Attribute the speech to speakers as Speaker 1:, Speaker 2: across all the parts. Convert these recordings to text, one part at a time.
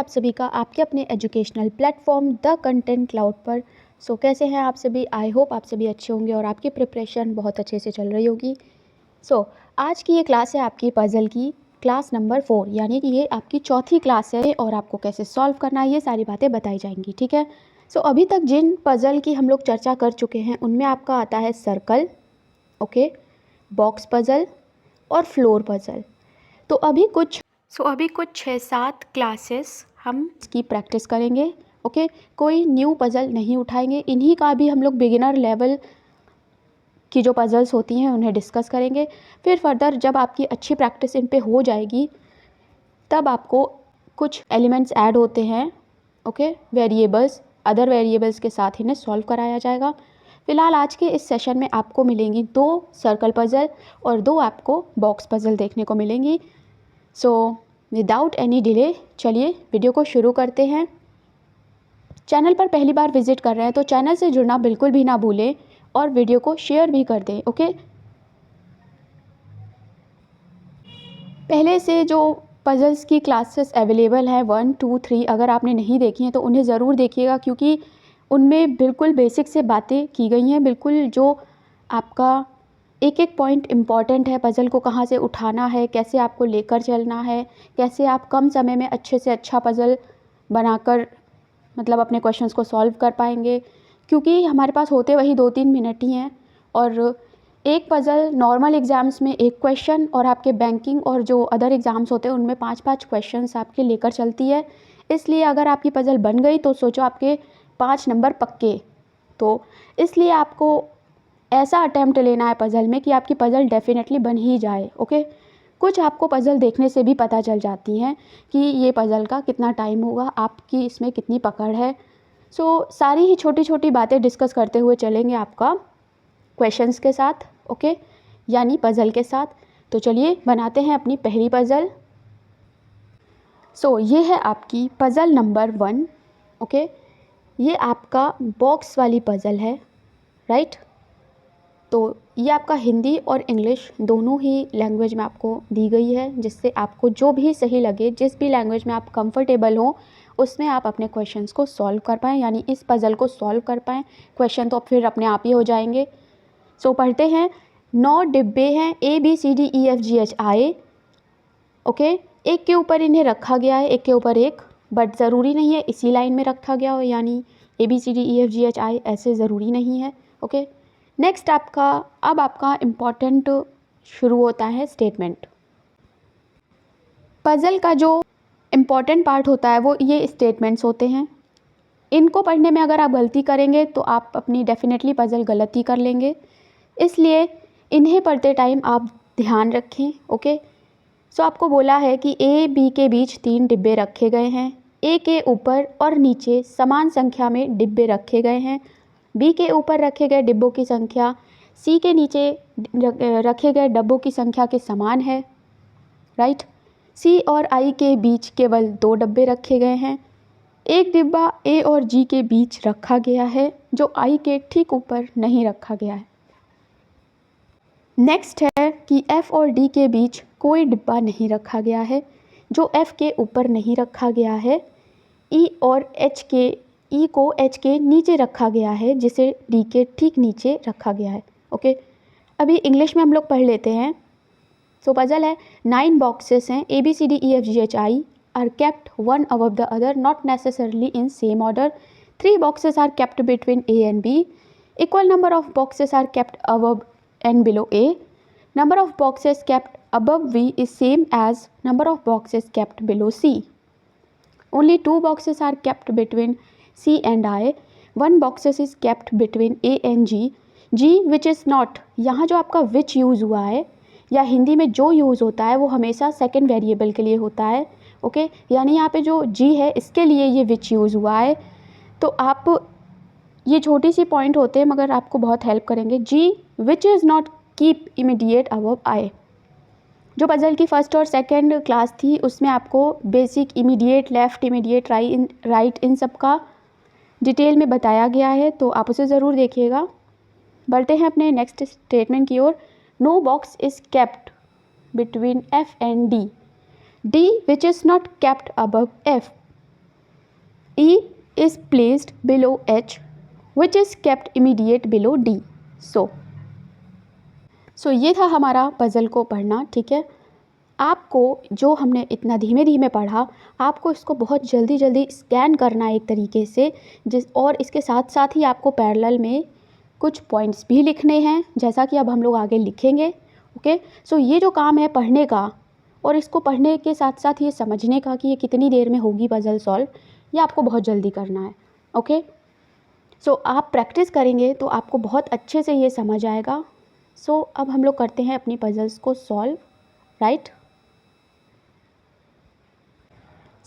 Speaker 1: आप सभी का आपके अपने educational platform the content cloud पर। कैसे हैं आप सभी? आई होप आप सभी अच्छे होंगे और आपकी प्रिपरेशन बहुत अच्छे से चल रही होगी। आज की ये क्लास है आपकी पज़ल की क्लास नंबर 4, यानी कि ये आपकी चौथी क्लास है और आपको कैसे सॉल्व करना है ये सारी बातें बताई जाएंगी, ठीक है। अभी तक जिन पज़ल की हम लोग चर्चा कर चुके हैं उनमें आपका आता है सर्कल, ओके, बॉक्स पज़ल और फ्लोर पज़ल। तो अभी कुछ 6-7 क्लासेस हम इसकी प्रैक्टिस करेंगे, ओके। कोई न्यू पज़ल नहीं उठाएंगे, इन्हीं का भी हम लोग बिगिनर लेवल की जो पज़ल्स होती हैं उन्हें डिस्कस करेंगे। फिर फर्दर जब आपकी अच्छी प्रैक्टिस इन पे हो जाएगी तब आपको कुछ एलिमेंट्स ऐड होते हैं, ओके, वेरिएबल्स, अदर वेरिएबल्स के साथ इन्हें सॉल्व कराया जाएगा। फ़िलहाल आज के इस सेशन में आपको मिलेंगी 2 सर्कल पज़ल और 2 आपको बॉक्स पज़ल देखने को मिलेंगी। विदाउट एनी डिले चलिए वीडियो को शुरू करते हैं। चैनल पर पहली बार विजिट कर रहे हैं तो चैनल से जुड़ना बिल्कुल भी ना भूलें और वीडियो को शेयर भी कर दें, ओके। पहले से जो पज़ल्स की क्लासेस अवेलेबल हैं 1, 2, 3, अगर आपने नहीं देखी हैं तो उन्हें ज़रूर देखिएगा, क्योंकि उनमें बिल्कुल बेसिक से बातें की गई हैं, बिल्कुल जो आपका एक एक पॉइंट इम्पॉर्टेंट है, पज़ल को कहाँ से उठाना है, कैसे आपको लेकर चलना है, कैसे आप कम समय में अच्छे से अच्छा पज़ल बनाकर मतलब अपने क्वेश्चंस को सॉल्व कर पाएंगे, क्योंकि हमारे पास होते वही 2-3 मिनट ही हैं। और एक पज़ल नॉर्मल एग्ज़ाम्स में एक क्वेश्चन और आपके बैंकिंग और जो अदर एग्ज़ाम्स होते हैं उनमें 5-5 क्वेश्चंस आपके लेकर चलती है। इसलिए अगर आपकी पज़ल बन गई तो सोचो आपके 5 नंबर पक्के। तो इसलिए आपको ऐसा अटैम्प्ट लेना है पज़ल में कि आपकी पज़ल डेफिनेटली बन ही जाए, ओके। कुछ आपको पज़ल देखने से भी पता चल जाती हैं कि ये पज़ल का कितना टाइम होगा, आपकी इसमें कितनी पकड़ है। सारी ही छोटी छोटी बातें डिस्कस करते हुए चलेंगे आपका क्वेश्चंस के साथ, ओके, यानी पज़ल के साथ। तो चलिए बनाते हैं अपनी पहली पज़ल। ये है आपकी पज़ल नंबर 1, ओके। ये आपका बॉक्स वाली पज़ल है, राइट। तो ये आपका हिंदी और इंग्लिश दोनों ही लैंग्वेज में आपको दी गई है, जिससे आपको जो भी सही लगे, जिस भी लैंग्वेज में आप कंफर्टेबल हो उसमें आप अपने क्वेश्चंस को सॉल्व कर पाएँ, यानी इस पज़ल को सॉल्व कर पाएँ। क्वेश्चन तो फिर अपने आप ही हो जाएंगे। पढ़ते हैं। 9 डिब्बे हैं ABCDEFGHI, ओके। एक के ऊपर इन्हें रखा गया है, एक के ऊपर एक, बट ज़रूरी नहीं है इसी लाइन में रखा गया हो, यानी ABCDEFGHI ऐसे ज़रूरी नहीं है, ओके। नेक्स्ट अब आपका इम्पॉर्टेंट शुरू होता है स्टेटमेंट। पज़ल का जो इम्पॉर्टेंट पार्ट होता है वो ये स्टेटमेंट्स होते हैं। इनको पढ़ने में अगर आप गलती करेंगे तो आप अपनी डेफिनेटली पज़ल गलत ही कर लेंगे, इसलिए इन्हें पढ़ते टाइम आप ध्यान रखें, ओके। आपको बोला है कि A, B के बीच 3 डिब्बे रखे गए हैं। A के ऊपर और नीचे समान संख्या में डिब्बे रखे गए हैं। B के ऊपर रखे गए डिब्बों की संख्या C के नीचे रखे गए डिब्बों की संख्या के समान है, राइट। C और I के बीच केवल 2 डिब्बे रखे गए हैं। एक डिब्बा A और G के बीच रखा गया है जो I के ठीक ऊपर नहीं रखा गया है। नेक्स्ट है कि F और D के बीच कोई डिब्बा नहीं रखा गया है जो F के ऊपर नहीं रखा गया है। E को H के नीचे रखा गया है, जिसे D के ठीक नीचे रखा गया है, ओके। अभी इंग्लिश में हम लोग पढ़ लेते हैं। पज़ल है 9 बॉक्सेस हैं ABCDEFGHI are kept one above the other, not necessarily in same order. 3 boxes are kept between A and B. Equal number of boxes are kept above and below A. Number of boxes kept above V is same as number of boxes kept below C. Only 2 boxes are kept between C and I. 1 boxes is kept between A and G. G which is not, यहाँ जो आपका which use हुआ है या हिंदी में जो use होता है वो हमेशा सेकेंड वेरिएबल के लिए होता है, ओके। यानी यहाँ पे जो G है इसके लिए ये which यूज़ हुआ है। तो आप ये छोटी सी पॉइंट होते हैं मगर आपको बहुत हेल्प करेंगे। G which is not keep immediate above I। जो पज़ल की फर्स्ट और सेकंड क्लास थी उसमें आपको basic, immediate, left, immediate, right इन सब का डिटेल में बताया गया है, तो आप उसे ज़रूर देखिएगा। बढ़ते हैं अपने नेक्स्ट स्टेटमेंट की ओर। No box is kept between F and D। D which is not kept above F। E is placed below H which is kept immediate below D. So ये था हमारा पज़ल को पढ़ना, ठीक है। आपको जो हमने इतना धीमे धीमे पढ़ा, आपको इसको बहुत जल्दी जल्दी स्कैन करना है एक तरीके से, और इसके साथ साथ ही आपको पैरेलल में कुछ पॉइंट्स भी लिखने हैं, जैसा कि अब हम लोग आगे लिखेंगे। ओके, सो ये जो काम है पढ़ने का, और इसको पढ़ने के साथ साथ ये समझने का कि ये कितनी देर में होगी पज़ल सॉल्व, ये आपको बहुत जल्दी करना है। ओके, सो आप प्रैक्टिस करेंगे तो आपको बहुत अच्छे से ये समझ आएगा। सो अब हम लोग करते हैं अपनी पज़ल्स को सॉल्व, राइट।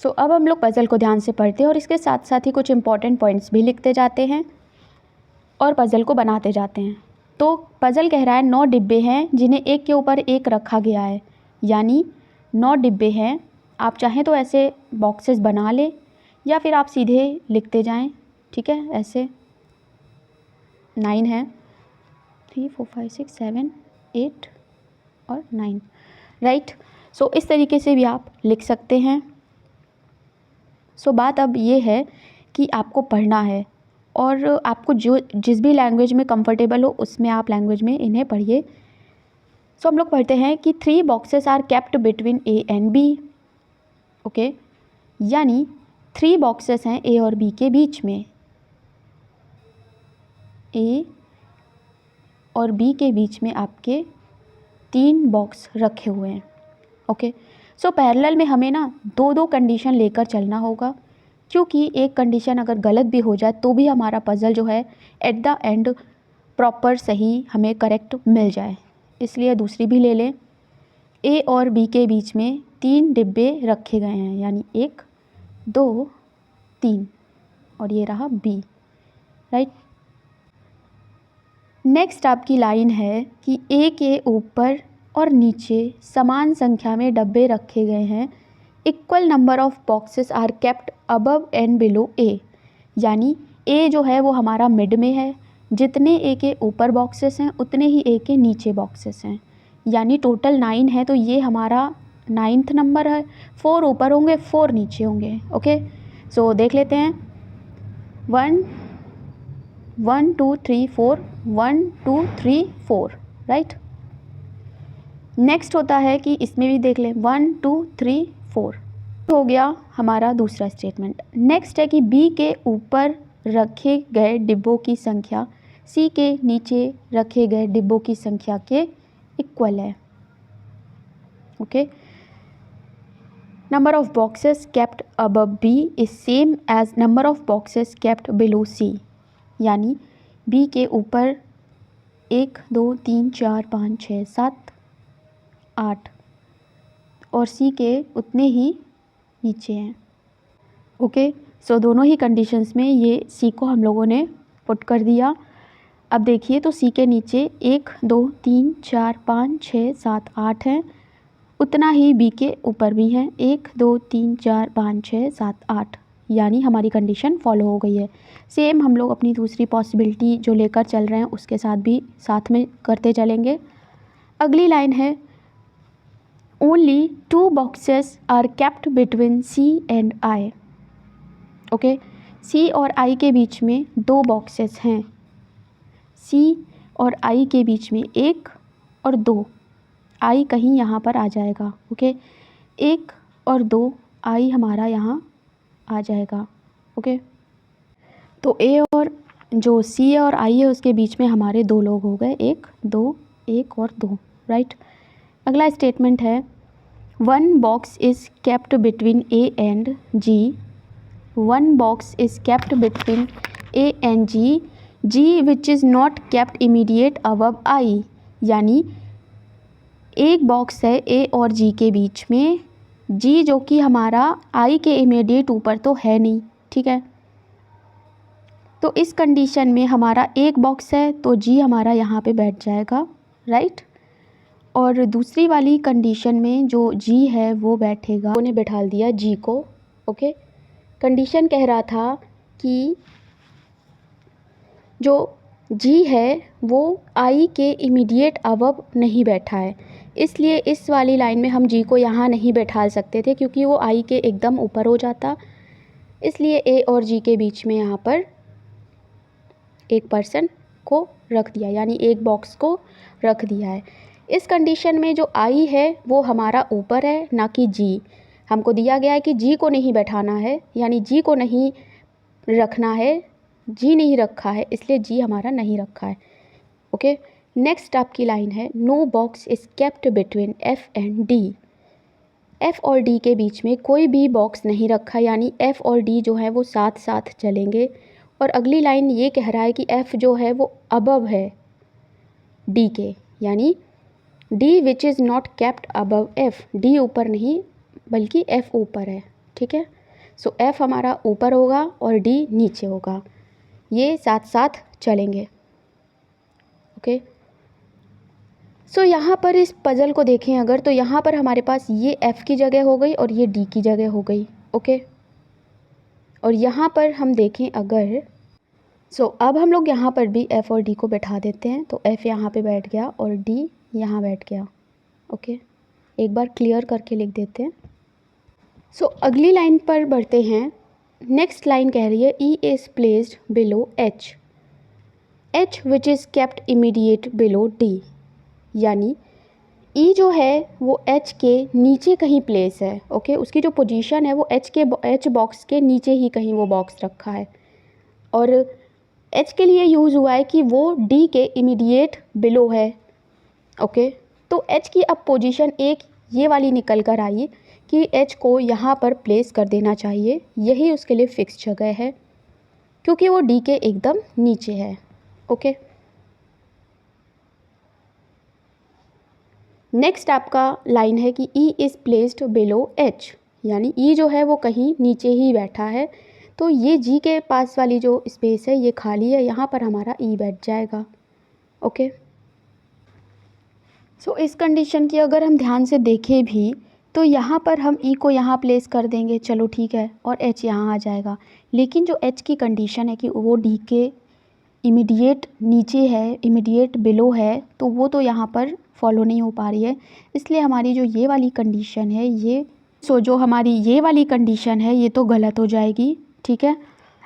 Speaker 1: सो अब हम लोग पज़ल को ध्यान से पढ़ते हैं और इसके साथ साथ ही कुछ इंपॉर्टेंट पॉइंट्स भी लिखते जाते हैं और पज़ल को बनाते जाते हैं। तो पज़ल कह रहा है 9 डिब्बे हैं जिन्हें एक के ऊपर एक रखा गया है, यानी 9 डिब्बे हैं। आप चाहें तो ऐसे बॉक्सेस बना लें या फिर आप सीधे लिखते जाएं, ठीक है। ऐसे 9 है, 3 4 5 6 7 8 और 9, राइट। सो इस तरीके से भी आप लिख सकते हैं। सो बात अब ये है कि आपको पढ़ना है और आपको जो जिस भी लैंग्वेज में कंफर्टेबल हो उसमें आप लैंग्वेज में इन्हें पढ़िए। सो हम लोग पढ़ते हैं कि 3 boxes are kept between A and B। Okay, यानी 3 बॉक्सेस हैं A और B के बीच में, A और B के बीच में आपके 3 बॉक्स रखे हुए हैं। ओके, सो पैरेलल में हमें ना 2-2 कंडीशन लेकर चलना होगा, क्योंकि एक कंडीशन अगर गलत भी हो जाए तो भी हमारा पज़ल जो है एट द एंड प्रॉपर सही हमें करेक्ट मिल जाए, इसलिए दूसरी भी ले लें। A और B के बीच में 3 डिब्बे रखे गए हैं, यानी 1 2 3, और ये रहा B, राइट। नेक्स्ट आपकी लाइन है कि A के ऊपर और नीचे समान संख्या में डब्बे रखे गए हैं। Equal number of boxes are kept above and below A, यानी A जो है वो हमारा मिड में है, जितने A के ऊपर बॉक्सेस हैं उतने ही A के नीचे बॉक्सेस हैं, यानी टोटल 9 है, तो ये हमारा 9th नंबर है। 4 ऊपर होंगे, 4 नीचे होंगे। ओके, सो देख लेते हैं। 1 1 2 3 4, 1 2 3 4, राइट। नेक्स्ट होता है कि इसमें भी देख लें 1 2 3 4 हो गया हमारा दूसरा स्टेटमेंट। नेक्स्ट है कि B के ऊपर रखे गए डिब्बों की संख्या C के नीचे रखे गए डिब्बों की संख्या के इक्वल है। Okay, number of boxes kept above B is same as number of boxes kept below C, यानी B के ऊपर 1 2 3 4 5 6 7 8 और C के उतने ही नीचे हैं। ओके, सो दोनों ही कंडीशंस में ये C को हम लोगों ने पुट कर दिया। अब देखिए तो C के नीचे 1 2 3 4 5 6 7 8 हैं, उतना ही B के ऊपर भी हैं, 1 2 3 4 5 6 7 8, यानी हमारी कंडीशन फॉलो हो गई है। सेम हम लोग अपनी दूसरी पॉसिबिलिटी जो लेकर चल रहे हैं उसके साथ भी साथ में करते चलेंगे। अगली लाइन है Only 2 boxes are kept between C and I। Okay, C और I के बीच में 2 बॉक्सेस हैं। C और I के बीच में 1 और 2, I कहीं यहाँ पर आ जाएगा। ओके, 1 और 2 I हमारा यहाँ आ जाएगा। ओके, तो A और जो C और I है उसके बीच में हमारे 2 लोग हो गए, 1 2 1 और 2, राइट। अगला स्टेटमेंट है 1 box is kept between A and G। 1 box is kept between A and G which is not kept immediate above I, यानी एक बॉक्स है A और G के बीच में, G जो कि हमारा I के इमीडिएट ऊपर तो है नहीं, ठीक है। तो इस कंडीशन में हमारा एक बॉक्स है तो G हमारा यहाँ पे बैठ जाएगा, राइट। और दूसरी वाली कंडीशन में जो G है वो बैठेगा, उन्हें बैठा दिया G को। ओके, कंडीशन कह रहा था कि जो G है वो I के इमीडिएट अबव नहीं बैठा है, इसलिए इस वाली लाइन में हम G को यहाँ नहीं बैठा सकते थे क्योंकि वो I के एकदम ऊपर हो जाता, इसलिए ए और जी के बीच में यहाँ पर एक पर्सन को रख दिया, यानी एक बॉक्स को रख दिया है। इस कंडीशन में जो आई है वो हमारा ऊपर है, ना कि जी। हमको दिया गया है कि जी को नहीं बैठाना है, यानी जी को नहीं रखना है, जी नहीं रखा है, इसलिए जी हमारा नहीं रखा है। ओके, नेक्स्ट आपकी लाइन है, no box is kept between F and D. F और डी के बीच में कोई भी बॉक्स नहीं रखा, यानी एफ और डी जो है वो साथ साथ चलेंगे। और अगली लाइन ये कह रहा है कि एफ जो है वो अबव है डी के, यानी D which is not kept above F, D ऊपर नहीं बल्कि एफ ऊपर है। ठीक है, सो एफ हमारा ऊपर होगा और डी नीचे होगा, ये साथ साथ चलेंगे। ओके, सो यहाँ पर इस पज़ल को देखें अगर, तो यहाँ पर हमारे पास ये एफ़ की जगह हो गई और ये डी की जगह हो गई। ओके, और यहाँ पर हम देखें अगर, सो अब हम लोग यहाँ पर भी एफ़ और डी को बैठा देते हैं, तो एफ़ यहाँ पे बैठ गया और डी यहाँ बैठ गया। ओके, एक बार क्लियर करके लिख देते हैं। सो अगली लाइन पर बढ़ते हैं। नेक्स्ट लाइन कह रही है, E is placed below H, H which is kept immediate below D, यानी ई जो है वो एच के नीचे कहीं प्लेस है। ओके, उसकी जो पोजीशन है वो एच बॉक्स के नीचे ही कहीं वो बॉक्स रखा है, और एच के लिए यूज़ हुआ है कि वो डी के इमीडिएट बिलो है। ओके, तो एच की अब पोजीशन एक ये वाली निकल कर आई कि एच को यहाँ पर प्लेस कर देना चाहिए, यही उसके लिए फिक्स जगह है क्योंकि वो डी के एकदम नीचे है। ओके, नेक्स्ट आपका लाइन है कि ई इज़ प्लेस्ड बिलो एच, यानी ई जो है वो कहीं नीचे ही बैठा है, तो ये जी के पास वाली जो स्पेस है ये खाली है, यहाँ पर हमारा ई बैठ जाएगा। ओके, सो इस कंडीशन की अगर हम ध्यान से देखें भी तो यहाँ पर हम ई को यहाँ प्लेस कर देंगे, चलो ठीक है, और एच यहाँ आ जाएगा। लेकिन जो एच की कंडीशन है कि वो डी के इमीडिएट नीचे है, इमीडिएट बिलो है, तो वो तो यहाँ पर फॉलो नहीं हो पा रही है, इसलिए हमारी जो ये वाली कंडीशन है ये जो हमारी ये वाली कंडीशन है ये तो गलत हो जाएगी। ठीक है,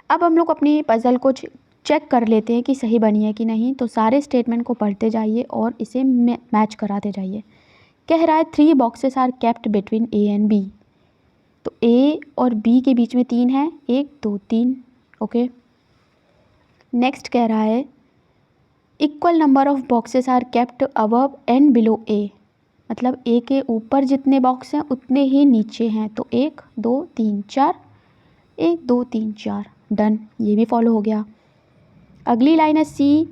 Speaker 1: अब हम लोग अपनी पज़ल को चेक कर लेते हैं कि सही बनी है कि नहीं। तो सारे स्टेटमेंट को पढ़ते जाइए और इसे मैच कराते जाइए। कह रहा है 3 boxes are kept between A and B, तो ए और बी के बीच में 3 है, 1 2 3। ओके, नेक्स्ट कह रहा है equal number of boxes are kept above and below A, मतलब ए के ऊपर जितने बॉक्स हैं उतने ही नीचे हैं, तो 1 2 3 4, 1 2 3 4, डन, ये भी फॉलो हो गया। अगली लाइन है C,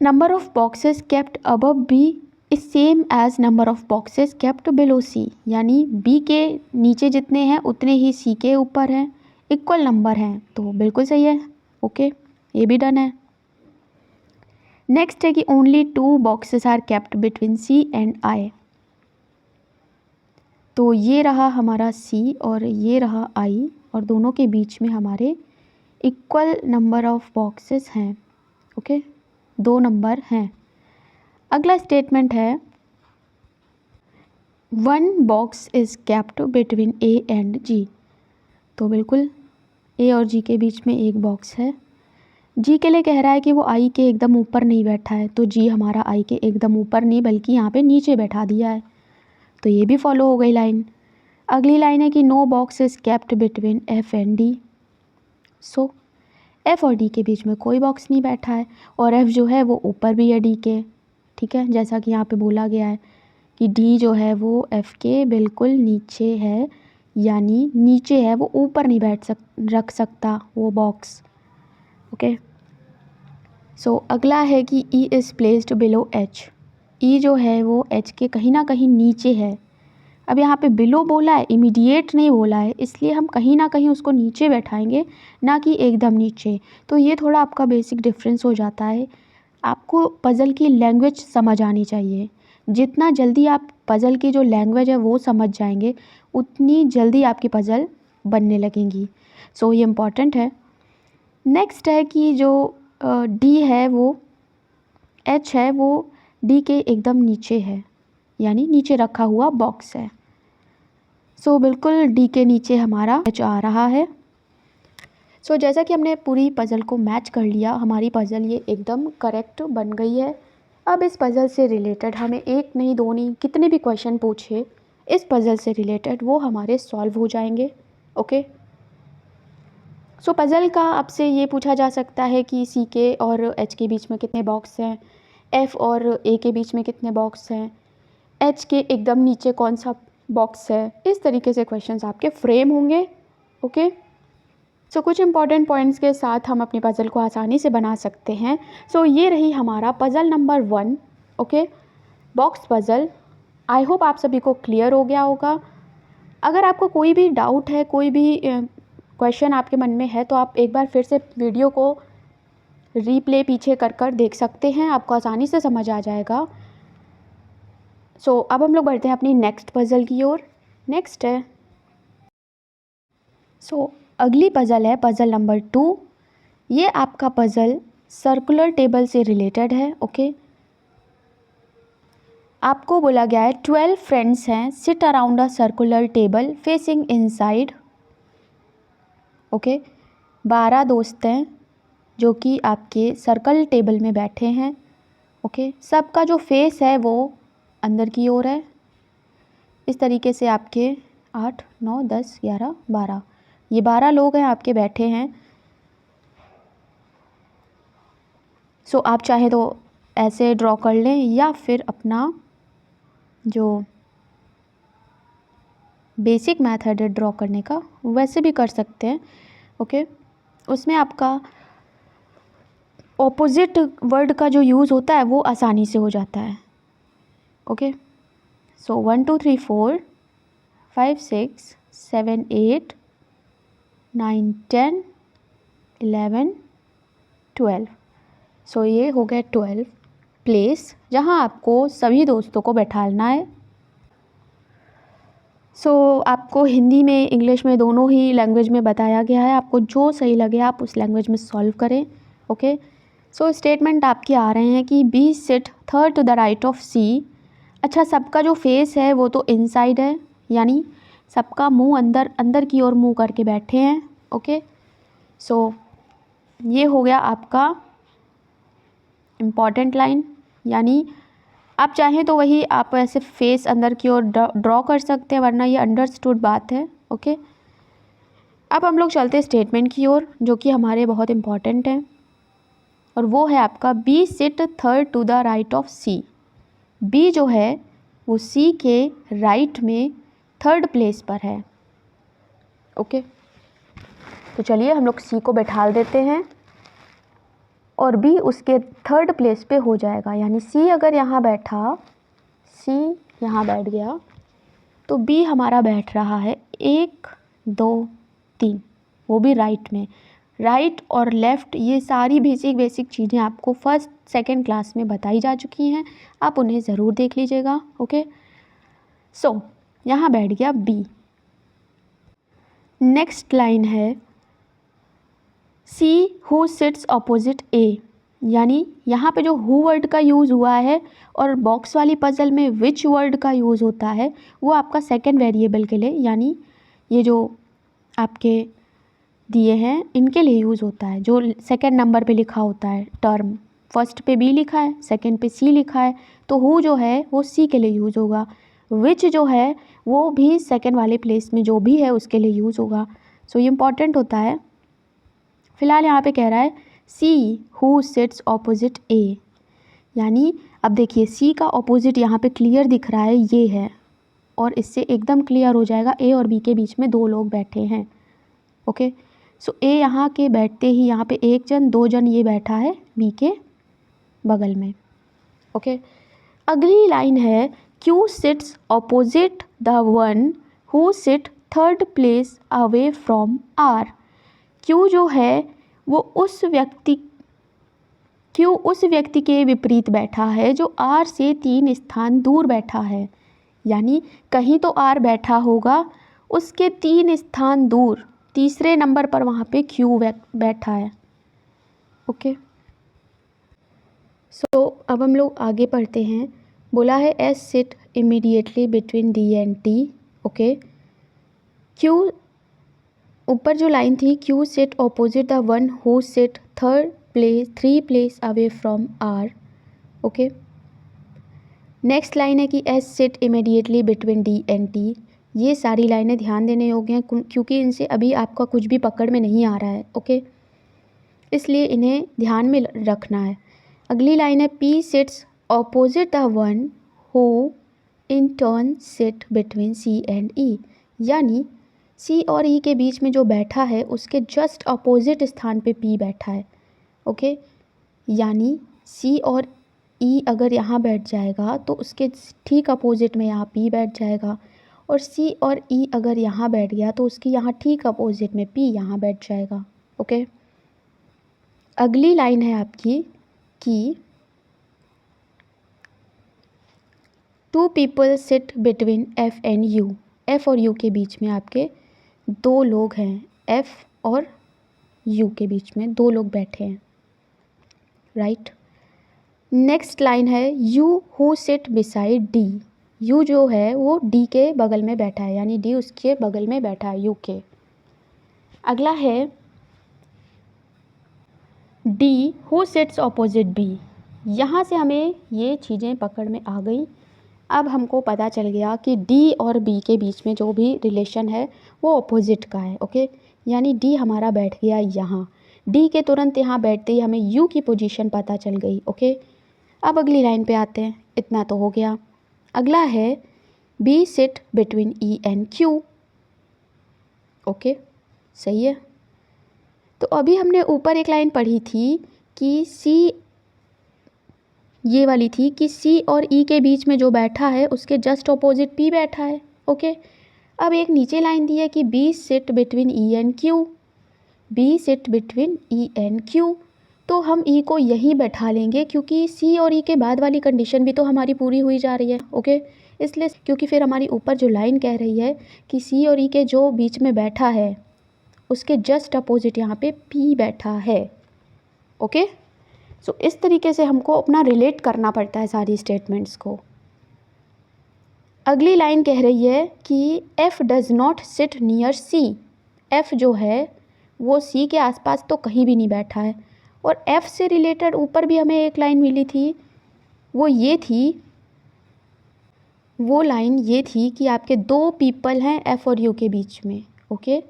Speaker 1: number of boxes kept above B is same as number of boxes kept below C, यानी बी के नीचे जितने हैं उतने ही सी के ऊपर हैं, इक्वल नंबर हैं, तो बिल्कुल सही है। ओके, ये भी डन है। नेक्स्ट है कि only 2 boxes are kept between C and I, तो ये रहा हमारा सी और ये रहा आई, और दोनों के बीच में हमारे इक्वल नंबर ऑफ बॉक्सेस हैं। ओके, 2 नंबर हैं। अगला स्टेटमेंट है 1 box is kept between A and G, तो बिल्कुल ए और जी के बीच में एक बॉक्स है। जी के लिए कह रहा है कि वो आई के एकदम ऊपर नहीं बैठा है, तो जी हमारा आई के एकदम ऊपर नहीं बल्कि यहाँ पे नीचे बैठा दिया है, तो ये भी फॉलो हो गई लाइन। अगली लाइन है कि no box is kept between F and D, so F और डी के बीच में कोई बॉक्स नहीं बैठा है, और एफ़ जो है वो ऊपर भी है डी के। ठीक है, जैसा कि यहाँ पे बोला गया है कि डी जो है वो एफ़ के बिल्कुल नीचे है, यानी नीचे है, वो ऊपर नहीं रख सकता वो बॉक्स। ओके, सो अगला है कि ई इज़ प्लेस्ड बिलो एच, ई जो है वो एच के कहीं ना कहीं नीचे है। अब यहाँ पे बिलो बोला है, इमीडिएट नहीं बोला है, इसलिए हम कहीं ना कहीं उसको नीचे बैठाएंगे, ना कि एकदम नीचे। तो ये थोड़ा आपका बेसिक डिफरेंस हो जाता है। आपको पज़ल की लैंग्वेज समझ आनी चाहिए, जितना जल्दी आप पज़ल की जो लैंग्वेज है वो समझ जाएंगे उतनी जल्दी आपकी पज़ल बनने लगेंगी। सो ये इम्पॉर्टेंट है। नेक्स्ट है कि जो डी है वो एच है वो डी के एकदम नीचे है, यानी नीचे रखा हुआ बॉक्स है। सो बिल्कुल डी के नीचे हमारा एच आ रहा है। सो जैसा कि हमने पूरी पज़ल को मैच कर लिया, हमारी पज़ल ये एकदम करेक्ट बन गई है। अब इस पज़ल से रिलेटेड हमें एक नहीं दो नहीं कितने भी क्वेश्चन पूछे इस पज़ल से रिलेटेड वो हमारे सॉल्व हो जाएंगे। ओके, सो पज़ल का आपसे ये पूछा जा सकता है कि सी के और एच के बीच में कितने बॉक्स हैं, एफ और ए के बीच में कितने बॉक्स हैं, एच के एकदम नीचे कौन सा बॉक्स है। इस तरीके से क्वेश्चंस आपके फ्रेम होंगे। ओके, सो कुछ इंपॉर्टेंट पॉइंट्स के साथ हम अपनी पज़ल को आसानी से बना सकते हैं। सो ये रही हमारा puzzle number 1। Okay, box puzzle. I hope आप सभी को क्लियर हो गया होगा। अगर आपको कोई भी डाउट है, कोई भी क्वेश्चन आपके मन में है, तो आप एक बार फिर से वीडियो को रीप्ले पीछे कर कर देख सकते हैं, आपको आसानी से समझ आ जाएगा। सो अब हम लोग बढ़ते हैं अपनी नेक्स्ट पज़ल की ओर। नेक्स्ट है अगली पज़ल है पज़ल नंबर 2। ये आपका पज़ल सर्कुलर टेबल से रिलेटेड है। ओके, आपको बोला गया है 12 फ्रेंड्स हैं, seat around a circular table facing inside. Okay, 12 दोस्त हैं जो कि आपके सर्कल टेबल में बैठे हैं। ओके, सबका जो फेस है वो अंदर की ओर है। इस तरीके से आपके 8 9 10 11 12 ये 12 लोग हैं आपके बैठे हैं। सो आप चाहे तो ऐसे ड्रॉ कर लें या फिर अपना जो बेसिक मेथड है ड्रॉ करने का वैसे भी कर सकते हैं। ओके, उसमें आपका ऑपोजिट वर्ड का जो यूज़ होता है वो आसानी से हो जाता है। ओके, सो 1 2 3 4 5 6 7 8 9 10 11 12। सो ये हो गया 12 प्लेस जहाँ आपको सभी दोस्तों को बैठाना है। सो आपको हिंदी में इंग्लिश में दोनों ही लैंग्वेज में बताया गया है, आपको जो सही लगे आप उस लैंग्वेज में सॉल्व करें। ओके, सो स्टेटमेंट आपके आ रहे हैं कि B sit third to the right of C. अच्छा, सबका जो फेस है वो तो इनसाइड है, यानी सबका मुंह अंदर अंदर की ओर मुंह करके बैठे हैं। ओके, सो ये हो गया आपका इम्पॉर्टेंट लाइन, यानी आप चाहें तो वही आप ऐसे फेस अंदर की ओर ड्रॉ कर सकते हैं, वरना ये अंडरस्टूड बात है। ओके, अब हम लोग चलते हैं स्टेटमेंट की ओर जो कि हमारे बहुत इम्पॉर्टेंट है, और वो है आपका B sit third to the right of C. B जो है वो सी के राइट में थर्ड प्लेस पर है। ओके, तो चलिए हम लोग सी को बैठा देते हैं और बी उसके थर्ड प्लेस पे हो जाएगा, यानी सी अगर यहाँ बैठा, सी यहाँ बैठ गया तो बी हमारा बैठ रहा है 1 2 3, वो भी राइट में। राइट और लेफ़्ट ये सारी बेसिक चीज़ें आपको फर्स्ट सेकंड क्लास में बताई जा चुकी हैं, आप उन्हें ज़रूर देख लीजिएगा। ओके, सो यहाँ बैठ गया बी। नेक्स्ट लाइन है सी हु सिट्स ऑपोजिट ए, यानी यहाँ पे जो हु वर्ड का यूज़ हुआ है और बॉक्स वाली पज़ल में विच वर्ड का यूज़ होता है वो आपका सेकंड वेरिएबल के लिए, यानी ये जो आपके दिए हैं इनके लिए यूज़ होता है। जो सेकंड नंबर पे लिखा होता है टर्म, फर्स्ट पे बी लिखा है, सेकंड पे सी लिखा है, तो हु जो है वो सी के लिए यूज़ होगा। विच जो है वो भी सेकंड वाले प्लेस में जो भी है उसके लिए यूज़ होगा। सो ये इम्पॉर्टेंट होता है। फ़िलहाल यहाँ पे कह रहा है सी हु सिट्स ऑपोजिट ए, यानी अब देखिए सी का ऑपोजिट यहाँ पे क्लियर दिख रहा है, ये है, और इससे एकदम क्लियर हो जाएगा ए और बी के बीच में 2 लोग बैठे हैं। ओके, सो ए यहाँ के बैठते ही यहाँ पे 1 जन 2 जन ये बैठा है बी के बगल में। ओके, अगली लाइन है Q sits opposite the one who sit third place away from R. Q जो है वो उस व्यक्ति के विपरीत बैठा है जो आर से 3 स्थान दूर बैठा है, यानी कहीं तो आर बैठा होगा, उसके 3 स्थान दूर तीसरे नंबर पर वहाँ पे क्यू बैठा है। ओके, सो अब हम लोग आगे पढ़ते हैं। बोला है S sit immediately between D and T. Okay, Q, ऊपर जो लाइन थी, Q sit opposite the one who sit three place away from R. Okay, next line है कि S sit immediately between D and T. ये सारी लाइनें ध्यान देने योग्य हैं क्योंकि इनसे अभी आपका कुछ भी पकड़ में नहीं आ रहा है। ओके, इसलिए इन्हें ध्यान में रखना है। अगली लाइन है P sits opposite the one who in turn sit between C and E, यानी सी और ई के बीच में जो बैठा है उसके जस्ट अपोजिट स्थान पे पी बैठा है। ओके, यानी सी और ई अगर यहाँ बैठ जाएगा तो उसके ठीक अपोजिट में यहाँ पी बैठ जाएगा, और सी और ई अगर यहाँ बैठ गया तो उसकी यहाँ ठीक अपोजिट में पी यहाँ बैठ जाएगा। ओके, अगली लाइन है आपकी कि two people sit between F and U. F और यू के बीच में आपके दो लोग हैं, एफ और यू के बीच में दो लोग बैठे हैं, राइट। नेक्स्ट लाइन है you who sit beside D. You जो है वो डी के बगल में बैठा है, यानी डी उसके बगल में बैठा है, यू के। अगला है D who sits opposite B. यहाँ से हमें ये चीज़ें पकड़ में आ गई। अब हमको पता चल गया कि डी और बी के बीच में जो भी रिलेशन है वो ऑपोजिट का है। ओके, यानी डी हमारा बैठ गया यहाँ, डी के तुरंत यहाँ बैठते ही हमें यू की पोजीशन पता चल गई। ओके, अब अगली लाइन पे आते हैं, इतना तो हो गया। अगला है B sit between E and Q. Okay, सही है। तो अभी हमने ऊपर एक लाइन पढ़ी थी कि सी, ये वाली थी कि सी और ई के बीच में जो बैठा है उसके जस्ट ऑपोजिट पी बैठा है। ओके, अब एक नीचे लाइन दी है कि B sit between E and Q. B sit between E and Q, तो हम ई को यहीं बैठा लेंगे क्योंकि सी और ई के बाद वाली कंडीशन भी तो हमारी पूरी हुई जा रही है। ओके, इसलिए क्योंकि फिर हमारी ऊपर जो लाइन कह रही है कि सी और ई के जो बीच में बैठा है उसके जस्ट अपोजिट यहाँ पे पी बैठा है। ओके, सो इस तरीके से हमको अपना रिलेट करना पड़ता है सारी स्टेटमेंट्स को। अगली लाइन कह रही है कि F does not sit near C. F जो है वो सी के आसपास तो कहीं भी नहीं बैठा है, और एफ से रिलेटेड ऊपर भी हमें एक लाइन मिली थी, वो लाइन ये थी कि आपके दो पीपल हैं एफ और यू के बीच में। ओके,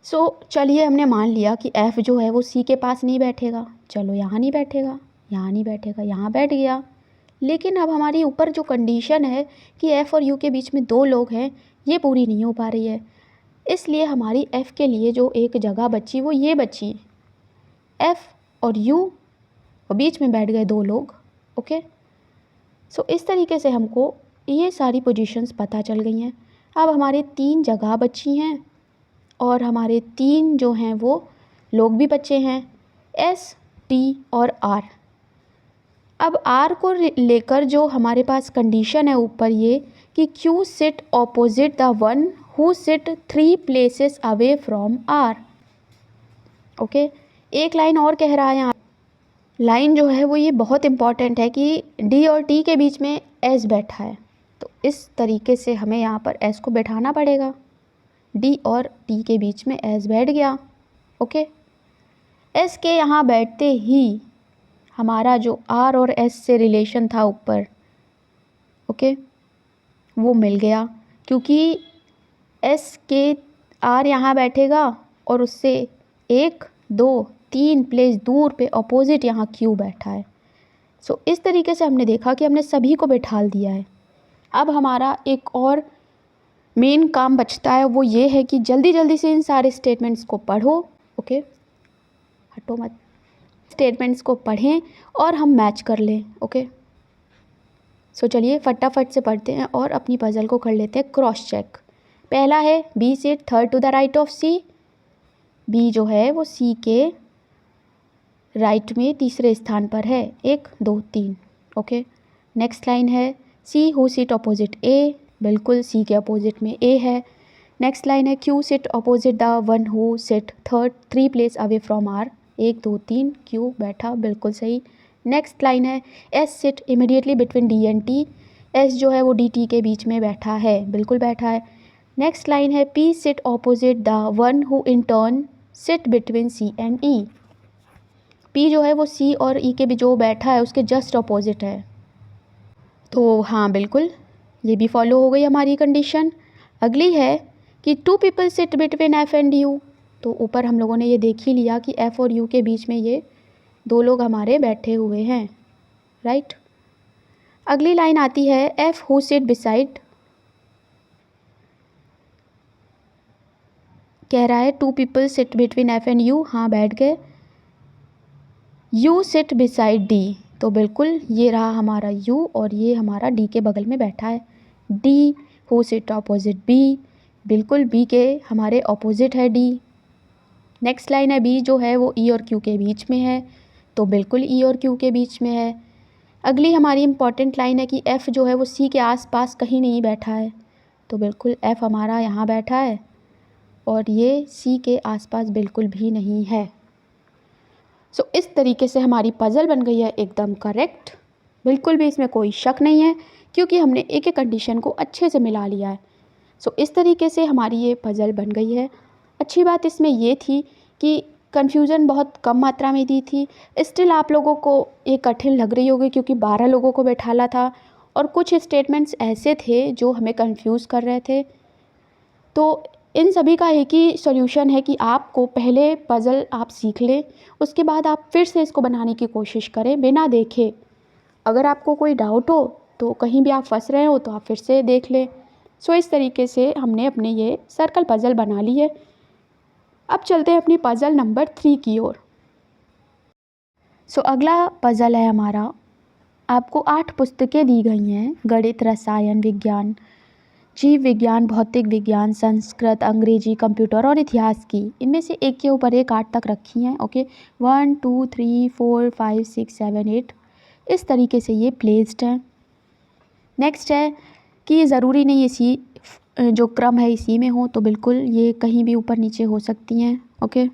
Speaker 1: सो चलिए हमने मान लिया कि एफ़ जो है वो सी के पास नहीं बैठेगा, चलो यहाँ नहीं बैठेगा, यहाँ नहीं बैठेगा, यहाँ बैठ गया। लेकिन अब हमारी ऊपर जो कंडीशन है कि एफ़ और यू के बीच में दो लोग हैं, ये पूरी नहीं हो पा रही है। इसलिए हमारी एफ़ के लिए जो एक जगह बची वो ये बची, एफ़ और यू और बीच में बैठ गए दो लोग। ओके, सो इस तरीके से हमको ये सारी पोजीशंस पता चल गई हैं। अब हमारे तीन जगह बची हैं और हमारे तीन जो हैं वो लोग भी बचे हैं, एस, टी और आर। अब आर को लेकर जो हमारे पास कंडीशन है ऊपर ये कि Q sit opposite the one who sit three places away from R. Okay, एक लाइन और कह रहा है यहाँ, लाइन जो है वो ये बहुत इम्पॉर्टेंट है कि डी और टी के बीच में एस बैठा है, तो इस तरीके से हमें यहाँ पर एस को बैठाना पड़ेगा। डी और टी के बीच में एस बैठ गया। ओके, एस के यहाँ बैठते ही हमारा जो आर और एस से रिलेशन था ऊपर, ओके, वो मिल गया क्योंकि एस के आर यहाँ बैठेगा और उससे 1, 2, 3 प्लेस दूर पे अपोजिट यहाँ क्यू बैठा है। सो इस तरीके से हमने देखा कि हमने सभी को बैठाल दिया है। अब हमारा एक और मेन काम बचता है, वो ये है कि जल्दी जल्दी से इन सारे स्टेटमेंट्स को पढ़ो। ओके, हटो मत, स्टेटमेंट्स को पढ़ें और हम मैच कर लें। ओके, सो चलिए फटाफट से पढ़ते हैं और अपनी पजल को कर लेते हैं क्रॉस चेक। पहला है B sit third to the right of C. B जो है वो सी के राइट में तीसरे स्थान पर है, 1, 2, 3। ओके, नेक्स्ट लाइन है C who sit opposite A. बिल्कुल सी के अपोजिट में ए है। नेक्स्ट लाइन है Q sit opposite the one who sit three place away from R. 1, 2, 3 Q बैठा, बिल्कुल सही। नेक्स्ट लाइन है S sit immediately between D and T. S जो है वो डी टी के बीच में बैठा है, बिल्कुल बैठा है। नेक्स्ट लाइन है P sit opposite the one who in turn sit between C and E। P जो है वो C और E के भी जो बैठा है उसके जस्ट ऑपोजिट है। तो हाँ बिल्कुल ये भी फॉलो हो गई हमारी कंडीशन। अगली है कि 2 people sit between F and U। तो ऊपर हम लोगों ने ये देख ही लिया कि F और U के बीच में ये 2 लोग हमारे बैठे हुए हैं, राइट। अगली लाइन आती है F हु सिट बिसाइड, कह रहा है 2 people sit between F and U, हाँ बैठ गए। U सिट बिसाइड D, तो बिल्कुल ये रहा हमारा U और ये हमारा D के बगल में बैठा है। D who sit opposite B, बिल्कुल B के हमारे ऑपोजिट है D। नेक्स्ट लाइन है B जो है वो E और Q के बीच में है, तो बिल्कुल E और Q के बीच में है। अगली हमारी इम्पॉर्टेंट लाइन है कि F जो है वो C के आसपास कहीं नहीं बैठा है, तो बिल्कुल F हमारा यहाँ बैठा है और ये C के आसपास बिल्कुल भी नहीं है। सो इस तरीके से हमारी पज़ल बन गई है एकदम करेक्ट, बिल्कुल भी इसमें कोई शक नहीं है क्योंकि हमने एक एक कंडीशन को अच्छे से मिला लिया है। सो इस तरीके से हमारी ये पज़ल बन गई है। अच्छी बात इसमें ये थी कि कन्फ्यूज़न बहुत कम मात्रा में दी थी। स्टिल आप लोगों को ये कठिन लग रही होगी क्योंकि 12 लोगों को बैठाला था और कुछ स्टेटमेंट्स ऐसे थे जो हमें कंफ्यूज कर रहे थे। तो इन सभी का एक ही सॉल्यूशन है कि आपको पहले पज़ल आप सीख लें, उसके बाद आप फिर से इसको बनाने की कोशिश करें बिना देखे। अगर आपको कोई डाउट हो तो कहीं भी आप फंस रहे हो तो आप फिर से देख लें। सो इस तरीके से हमने अपने ये सर्कल पज़ल बना ली है। अब चलते हैं अपनी पज़ल नंबर 3 की ओर। सो अगला पज़ल है हमारा, आपको 8 पुस्तकें दी गई हैं, गणित, रसायन विज्ञान, जीव विज्ञान, भौतिक विज्ञान, संस्कृत, अंग्रेजी, कंप्यूटर और इतिहास की। इनमें से एक के ऊपर एक 8 तक रखी हैं, ओके। 1 2 3 4 5 6 7 8 इस तरीके से ये प्लेस्ड हैं। नेक्स्ट है कि ये ज़रूरी नहीं इसी जो क्रम है इसी में हो, तो बिल्कुल ये कहीं भी ऊपर नीचे हो सकती हैं, ओके।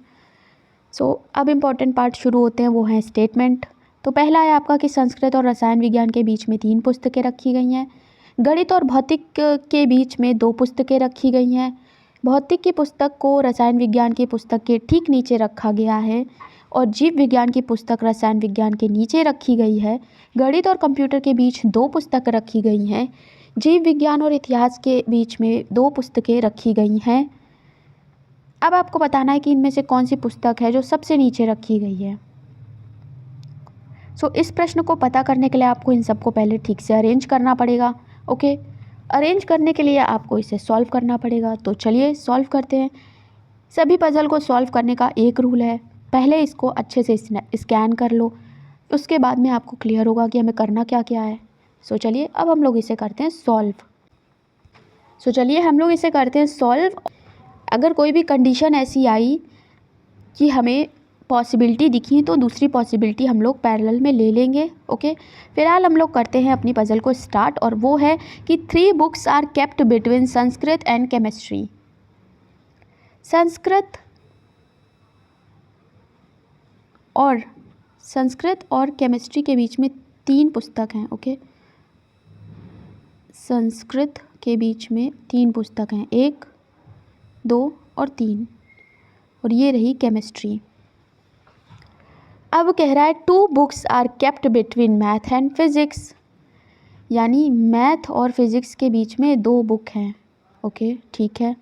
Speaker 1: सो अब इम्पॉर्टेंट पार्ट शुरू होते हैं, वो हैं स्टेटमेंट। तो पहला है आपका कि संस्कृत और रसायन विज्ञान के बीच में 3 पुस्तकें रखी गई हैं, गणित और भौतिक के बीच में 2 पुस्तकें रखी गई हैं, भौतिक की पुस्तक को रसायन विज्ञान की पुस्तक के ठीक नीचे रखा गया है और जीव विज्ञान की पुस्तक रसायन विज्ञान के नीचे रखी गई है, गणित और कंप्यूटर के बीच 2 पुस्तकें रखी गई हैं, जीव विज्ञान और इतिहास के बीच में 2 पुस्तकें रखी गई हैं। अब आपको बताना है कि इनमें से कौन सी पुस्तक है जो सबसे नीचे रखी गई है। सो इस प्रश्न को पता करने के लिए आपको इन सबको पहले ठीक से अरेंज करना पड़ेगा, ओके। अरेंज करने के लिए आपको इसे सॉल्व करना पड़ेगा, तो चलिए सॉल्व करते हैं। सभी पज़ल को सॉल्व करने का एक रूल है, पहले इसको अच्छे से स्कैन कर लो, उसके बाद में आपको क्लियर होगा कि हमें करना क्या क्या है। सो चलिए अब हम लोग इसे करते हैं सॉल्व। सो चलिए हम लोग इसे करते हैं सॉल्व। अगर कोई भी कंडीशन ऐसी आई कि हमें पॉसिबिलिटी दिखी तो दूसरी पॉसिबिलिटी हम लोग पैरेलल में ले लेंगे, ओके। फिलहाल हम लोग करते हैं अपनी पज़ल को स्टार्ट, और वो है कि 3 books are kept between Sanskrit and chemistry. Sanskrit और केमिस्ट्री के बीच में 3 पुस्तक हैं, ओके। संस्कृत के बीच में 3 पुस्तक हैं, 1 2 और 3, और ये रही केमिस्ट्री। अब कह रहा है 2 books are kept between math and physics, यानी मैथ और फिज़िक्स के बीच में 2 बुक हैं, ओके ठीक है।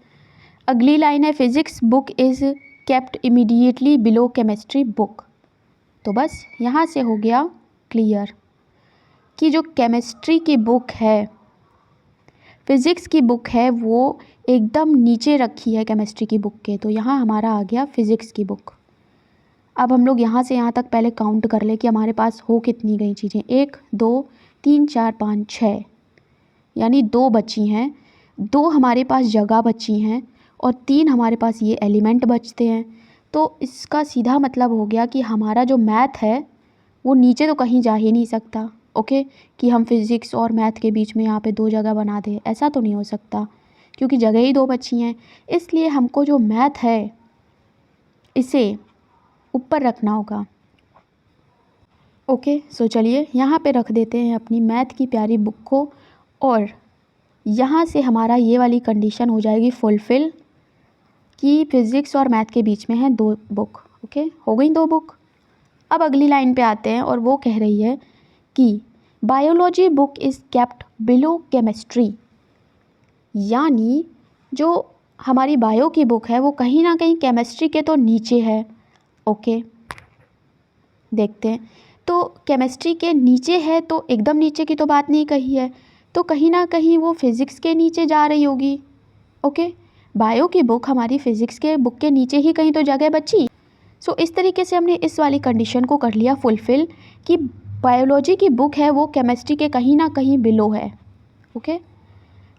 Speaker 1: अगली लाइन है physics book is kept immediately below chemistry book. तो बस यहाँ से हो गया क्लियर कि जो केमिस्ट्री की बुक है, फिज़िक्स की बुक है, वो एकदम नीचे रखी है केमिस्ट्री की बुक के, तो यहाँ हमारा आ गया फिज़िक्स की बुक। अब हम लोग यहाँ से यहाँ तक पहले काउंट कर ले कि हमारे पास हो कितनी गई चीज़ें, 1 2 3 4 5 6, यानी 2 बची हैं, 2 हमारे पास जगह बची हैं और 3 हमारे पास ये एलिमेंट बचते हैं। तो इसका सीधा मतलब हो गया कि हमारा जो मैथ है वो नीचे तो कहीं जा ही नहीं सकता, ओके। कि हम फिज़िक्स और मैथ के बीच में यहाँ पे 2 जगह बना दें, ऐसा तो नहीं हो सकता क्योंकि जगह ही 2 बची हैं। इसलिए हमको जो मैथ है इसे ऊपर रखना होगा, ओके। सो चलिए यहाँ पे रख देते हैं अपनी मैथ की प्यारी बुक को, और यहाँ से हमारा ये वाली कंडीशन हो जाएगी फुलफ़िल कि फिज़िक्स और मैथ के बीच में है 2 बुक। ओके, हो गई 2 बुक। अब अगली लाइन पे आते हैं और वो कह रही है कि biology book is kept below chemistry, यानी जो हमारी बायो की बुक है वो कहीं ना कहीं केमिस्ट्री के तो नीचे है। ओके, देखते हैं। तो केमिस्ट्री के नीचे है तो एकदम नीचे की तो बात नहीं कही है, तो कहीं ना कहीं वो फिज़िक्स के नीचे जा रही होगी। ओके, बायो की बुक हमारी फिज़िक्स के बुक के नीचे ही कहीं तो जगह बची। सो इस तरीके से हमने इस वाली कंडीशन को कर लिया फुलफ़िल कि बायोलॉजी की बुक है वो केमिस्ट्री के कहीं ना कहीं बिलो है। ओके,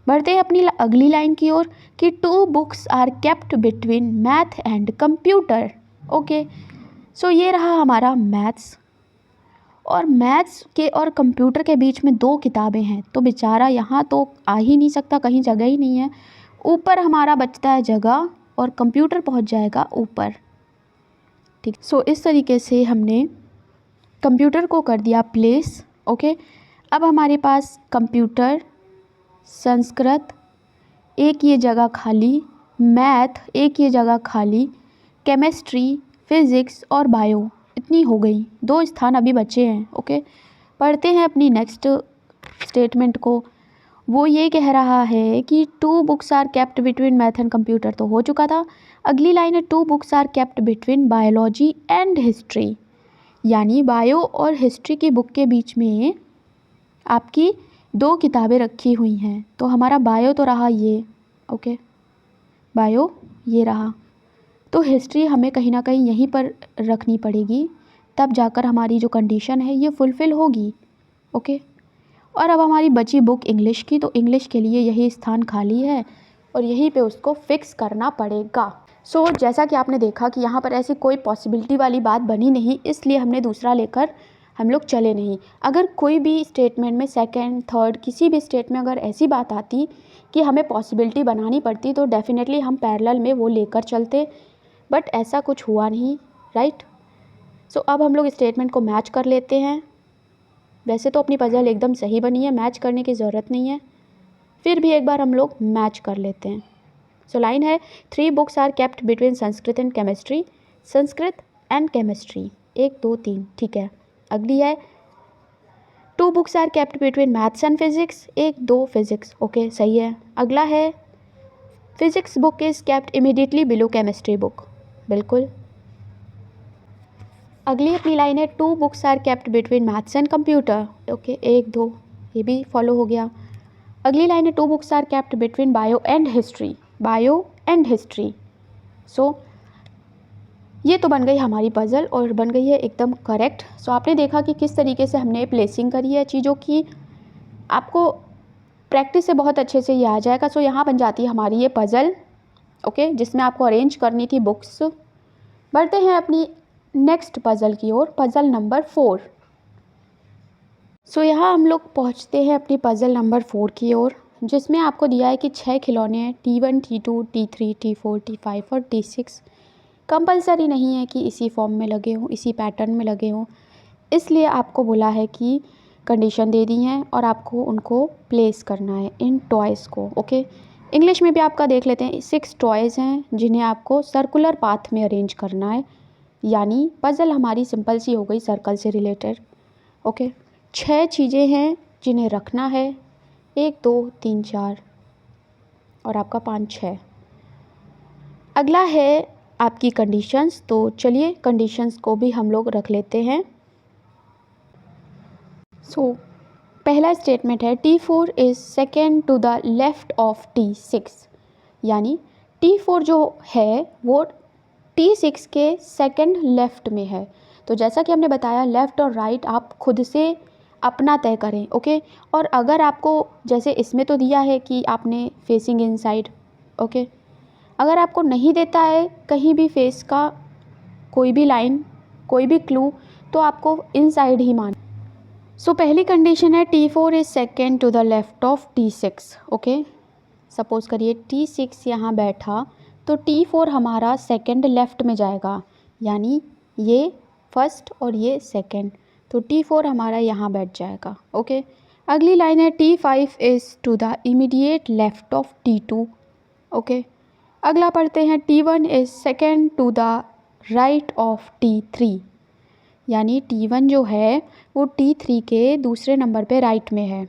Speaker 1: बढ़ते हैं अपनी अगली लाइन की ओर कि 2 books are kept between math and computer. Okay, so ये रहा हमारा मैथ्स, और मैथ्स के और कंप्यूटर के बीच में 2 किताबें हैं, तो बेचारा यहाँ तो आ ही नहीं सकता, कहीं जगह ही नहीं है। ऊपर हमारा बचता है जगह और कंप्यूटर पहुँच जाएगा ऊपर। ठीक, सो इस तरीके से हमने कंप्यूटर को कर दिया प्लेस। ओके, अब हमारे पास कंप्यूटर, संस्कृत एक ये जगह खाली, मैथ एक ये जगह खाली, केमिस्ट्री, फिज़िक्स और बायो इतनी हो गई, 2 स्थान अभी बचे हैं। ओके, पढ़ते हैं अपनी नेक्स्ट स्टेटमेंट को। वो ये कह रहा है कि 2 books are kept between math and computer तो हो चुका था। अगली लाइन है 2 books are kept between biology and history, यानी बायो और हिस्ट्री की बुक के बीच में आपकी 2 किताबें रखी हुई हैं। तो हमारा बायो तो रहा ये। ओके, बायो ये रहा, तो हिस्ट्री हमें कहीं ना कहीं यहीं पर रखनी पड़ेगी, तब जाकर हमारी जो कंडीशन है ये फुलफ़िल होगी। ओके, और अब हमारी बची बुक इंग्लिश की, तो इंग्लिश के लिए यही स्थान खाली है और यहीं पे उसको फिक्स करना पड़ेगा। सो जैसा कि आपने देखा कि यहाँ पर ऐसी कोई पॉसिबिलिटी वाली बात बनी नहीं, इसलिए हमने दूसरा लेकर हम लोग चले नहीं। अगर कोई भी स्टेटमेंट में सेकंड, थर्ड किसी भी स्टेट में अगर ऐसी बात आती कि हमें पॉसिबिलिटी बनानी पड़ती तो डेफिनेटली हम पैरेलल में वो लेकर चलते, बट ऐसा कुछ हुआ नहीं, राइट। सो अब हम लोग स्टेटमेंट को मैच कर लेते हैं। वैसे तो अपनी पजल एकदम सही बनी है, मैच करने की ज़रूरत नहीं है, फिर भी एक बार हम लोग मैच कर लेते हैं। सो लाइन है 3 books are kept between Sanskrit and chemistry, Sanskrit and chemistry 1 2 3, ठीक है। अगली है 2 books are kept between maths and physics, 1 2 physics. Okay, सही है। अगला है physics book is kept immediately below chemistry book, बिल्कुल। अगली अपनी लाइन है 2 books are kept between maths and computer. Okay, 1 2 ये भी फॉलो हो गया। अगली लाइन है 2 books are kept between bio and history, bio and history. So ये तो बन गई हमारी पज़ल और बन गई है एकदम करेक्ट। सो आपने देखा कि किस तरीके से हमने प्लेसिंग करी है चीज़ों की, आपको प्रैक्टिस से बहुत अच्छे से ये आ जाएगा। सो यहाँ बन जाती है हमारी ये पज़ल, ओके, जिसमें आपको अरेंज करनी थी बुक्स। बढ़ते हैं अपनी नेक्स्ट पज़ल की ओर, पज़ल नंबर 4। सो यहाँ हम लोग पहुँचते हैं अपनी पज़ल नंबर 4 की ओर, जिसमें आपको दिया है कि 6 खिलौने हैं, T1 T2 T3 T4 T5 और T6। कंपलसरी नहीं है कि इसी फॉर्म में लगे हों, इसी पैटर्न में लगे हों, इसलिए आपको बोला है कि कंडीशन दे दी हैं और आपको उनको प्लेस करना है इन टॉयज़ को। ओके, इंग्लिश में भी आपका देख लेते हैं, 6 टॉयज़ हैं जिन्हें आपको सर्कुलर पाथ में अरेंज करना है, यानी पज़ल हमारी सिंपल सी हो गई सर्कल से रिलेटेड। ओके, 6 चीज़ें हैं जिन्हें रखना है, 1 2 3 4 और आपका 5 6। अगला है आपकी कंडीशंस, तो चलिए कंडीशंस को भी हम लोग रख लेते हैं। सो पहला स्टेटमेंट है T4 is second to the left of T6, यानी T4 जो है वो T6 के सेकेंड लेफ़्ट में है। तो जैसा कि हमने बताया लेफ़्ट और राइट आप खुद से अपना तय करें। ओके, और अगर आपको जैसे इसमें तो दिया है कि आपने फेसिंग इनसाइड, ओके, अगर आपको नहीं देता है कहीं भी फेस का कोई भी लाइन, कोई भी क्लू, तो आपको इनसाइड ही मान। सो पहली कंडीशन है T4 is second to the left of T6। Okay, suppose करिए T6 यहाँ बैठा तो T4 हमारा सेकेंड लेफ़्ट में जाएगा, यानी ये फर्स्ट और ये सेकेंड, तो T4 हमारा यहाँ बैठ जाएगा। ओके, अगली लाइन है T5 is to the immediate left of T2। Okay, अगला पढ़ते हैं T1 is second to the right of T3, यानी T1 जो है वो T3 के दूसरे नंबर पे राइट में है।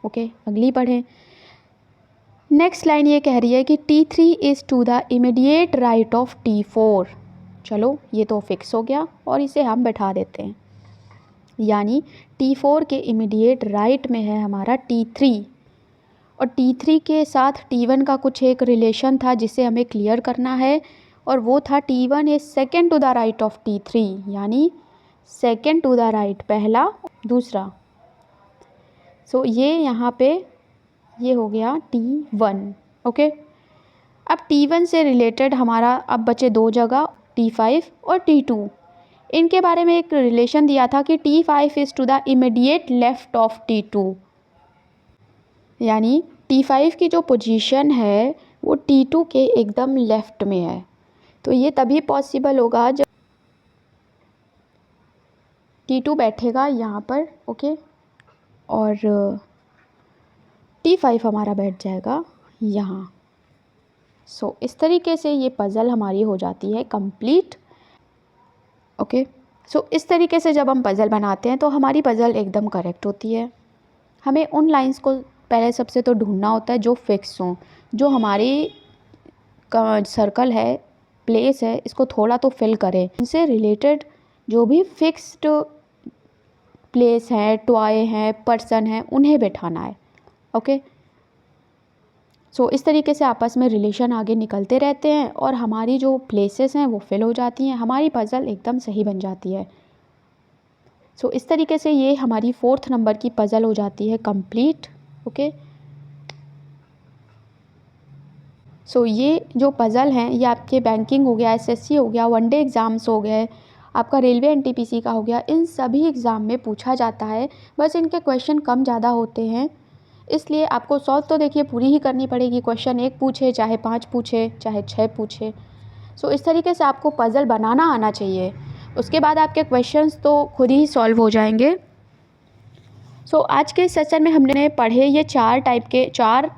Speaker 1: ओके, अगली पढ़ें। नेक्स्ट लाइन ये कह रही है कि T3 is to the immediate right of T4। चलो ये तो फिक्स हो गया और इसे हम बैठा देते हैं, यानी T4 के इमीडिएट राइट में है हमारा T3, और T3 के साथ T1 का कुछ एक रिलेशन था जिसे हमें क्लियर करना है, और वो था T1 is second to the right of T3, यानी सेकेंड टू द राइट पहला दूसरा। सो ये यहाँ पे ये हो गया T1। ओके, अब T1 से रिलेटेड हमारा अब बचे दो जगह, T5 और T2। इनके बारे में एक रिलेशन दिया था कि T5 is to the immediate left of T2, यानी T5 की जो पोजीशन है वो T2 के एकदम लेफ्ट में है। तो ये तभी पॉसिबल होगा जब T2 बैठेगा यहाँ पर। ओके, और T5 हमारा बैठ जाएगा यहाँ। सो इस तरीके से ये पज़ल हमारी हो जाती है कंप्लीट। ओके, सो इस तरीके से जब हम पज़ल बनाते हैं तो हमारी पज़ल एकदम करेक्ट होती है। हमें उन लाइंस को पहले सबसे तो ढूंढना होता है जो फिक्स हों, जो हमारी सर्कल है, प्लेस है, इसको थोड़ा तो फिल करें। इनसे रिलेटेड जो भी फिक्स्ड प्लेस हैं, टॉय हैं, पर्सन हैं, उन्हें बैठाना है। ओके, सो इस तरीके से आपस में रिलेशन आगे निकलते रहते हैं और हमारी जो प्लेसेस हैं वो फिल हो जाती हैं, हमारी पज़ल एकदम सही बन जाती है। सो इस तरीके से ये हमारी 4th नंबर की पज़ल हो जाती है कंप्लीट। ओके, सो ये जो पज़ल हैं ये आपके बैंकिंग हो गया, SSC हो गया, वनडे एग्ज़ाम्स हो गए, आपका रेलवे NTPC का हो गया, इन सभी एग्ज़ाम में पूछा जाता है। बस इनके क्वेश्चन कम ज़्यादा होते हैं, इसलिए आपको सॉल्व तो देखिए पूरी ही करनी पड़ेगी। क्वेश्चन 1 पूछे, चाहे 5 पूछे, चाहे 6 पूछे। सो इस तरीके से आपको पज़ल बनाना आना चाहिए, उसके बाद आपके क्वेश्चंस तो खुद ही सॉल्व हो जाएंगे। सो आज के सेशन में हमने पढ़े ये 4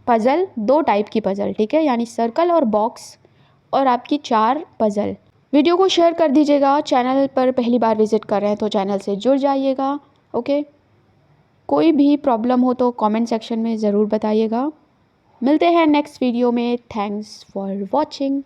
Speaker 1: पज़ल, 2 टाइप की पज़ल, ठीक है, यानी सर्कल और बॉक्स, और आपकी 4 पज़ल। वीडियो को शेयर कर दीजिएगा। चैनल पर पहली बार विज़िट कर रहे हैं तो चैनल से जुड़ जाइएगा। ओके, कोई भी प्रॉब्लम हो तो कमेंट सेक्शन में ज़रूर बताइएगा। मिलते हैं नेक्स्ट वीडियो में। Thanks for watching.